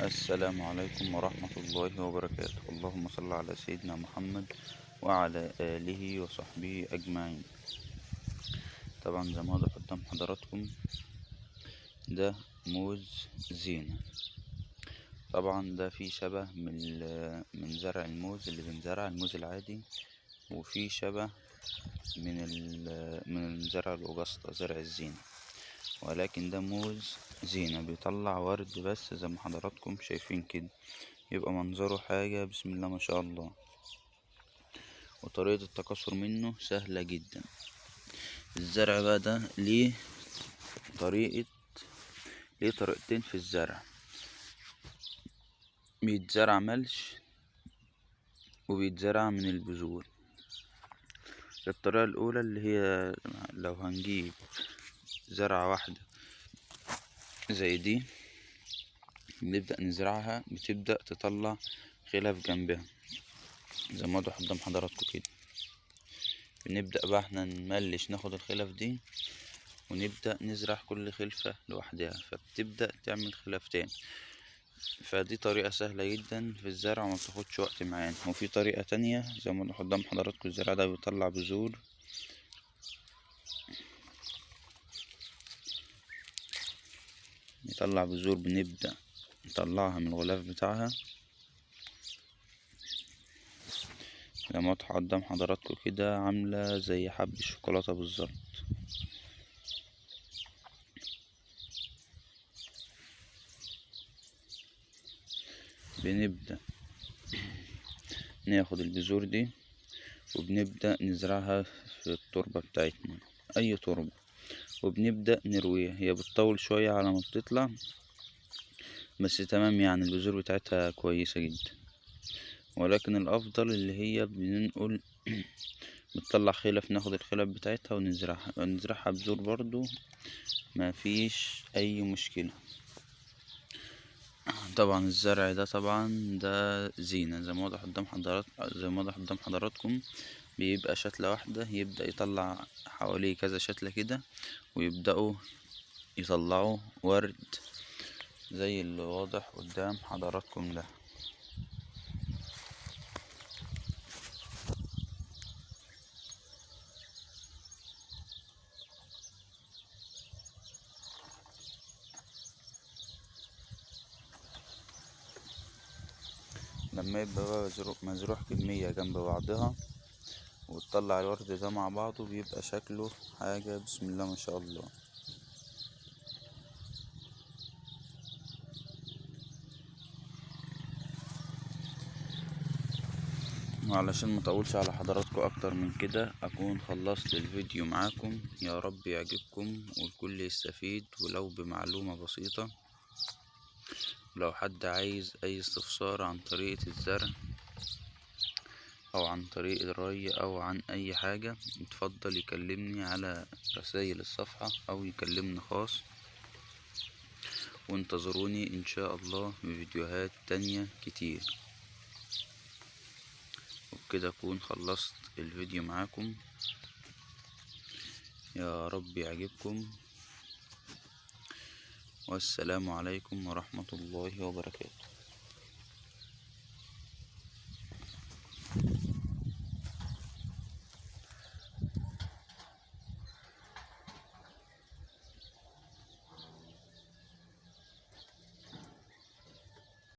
السلام عليكم ورحمة الله وبركاته. اللهم صل على سيدنا محمد وعلى آله وصحبه أجمعين. طبعا زي ما واضح قدام حضراتكم ده موز زينة. طبعا ده فيه شبه من زرع الموز اللي بنزرع الموز العادي، وفيه شبه من زرع الأوجستا زرع الزينة، ولكن ده موز زينة بيطلع ورد بس زي ما حضراتكم شايفين كده، يبقى منظره حاجة بسم الله ما شاء الله. وطريقة التكاثر منه سهلة جدا. الزرع بقى ده ليه طريقتين في الزرع. بيتزرع ملش وبيتزرع من البذور. الطريقة الأولى اللي هي لو هنجيب زرعة واحدة زي دي نبدأ نزرعها، بتبدأ تطلع خلف جنبها زي ما واضح قدام حضراتكم كده. بنبدأ بقى احنا نملش ناخد الخلف دي ونبدأ نزرع كل خلفة لوحدها، فبتبدأ تعمل خلفتين. فدي طريقة سهلة جدا في الزرع وما بتاخدش وقت معانا. وفي طريقة تانية زي ما واضح قدام حضراتكم، الزرع ده بيطلع بذور، بنبدأ نطلعها من الغلاف بتاعها زي ما واضح قدام حضراتكم كده، عاملة زي حب الشوكولاتة بالظبط. بنبدأ ناخد البذور دي وبنبدأ نزرعها في التربة بتاعتنا، أي تربة، وبنبدأ نرويها. هي بتطول شوية على ما بتطلع بس تمام، يعني البذور بتاعتها كويسة جدا، ولكن الأفضل اللي هي بننقل بتطلع خلف، ناخد الخلف بتاعتها ونزرعها بذور برضو، ما فيش أي مشكلة. طبعا الزرع ده ده زينة زي ما واضح قدام حضراتكم. بيبقى شتلة واحدة يبدأ يطلع حواليه كذا شتلة كده، ويبدأوا يطلعوا ورد زي اللي واضح قدام حضراتكم ده. لما يبقى بقى مزروع كمية جنب بعضها وتطلع الورد ده مع بعضه، بيبقى شكله حاجة بسم الله ما شاء الله. وعلشان مطولش على حضراتكم اكتر من كده، اكون خلصت الفيديو معاكم. يا رب يعجبكم والكل يستفيد ولو بمعلومة بسيطة. لو حد عايز اي استفسار عن طريقة الزرع او عن طريق الري او عن اي حاجة، يتفضل يكلمني على رسائل الصفحة او يكلمني خاص. وانتظروني ان شاء الله بفيديوهات تانية كتير. وبكده اكون خلصت الفيديو معاكم. يا رب يعجبكم، والسلام عليكم ورحمة الله وبركاته.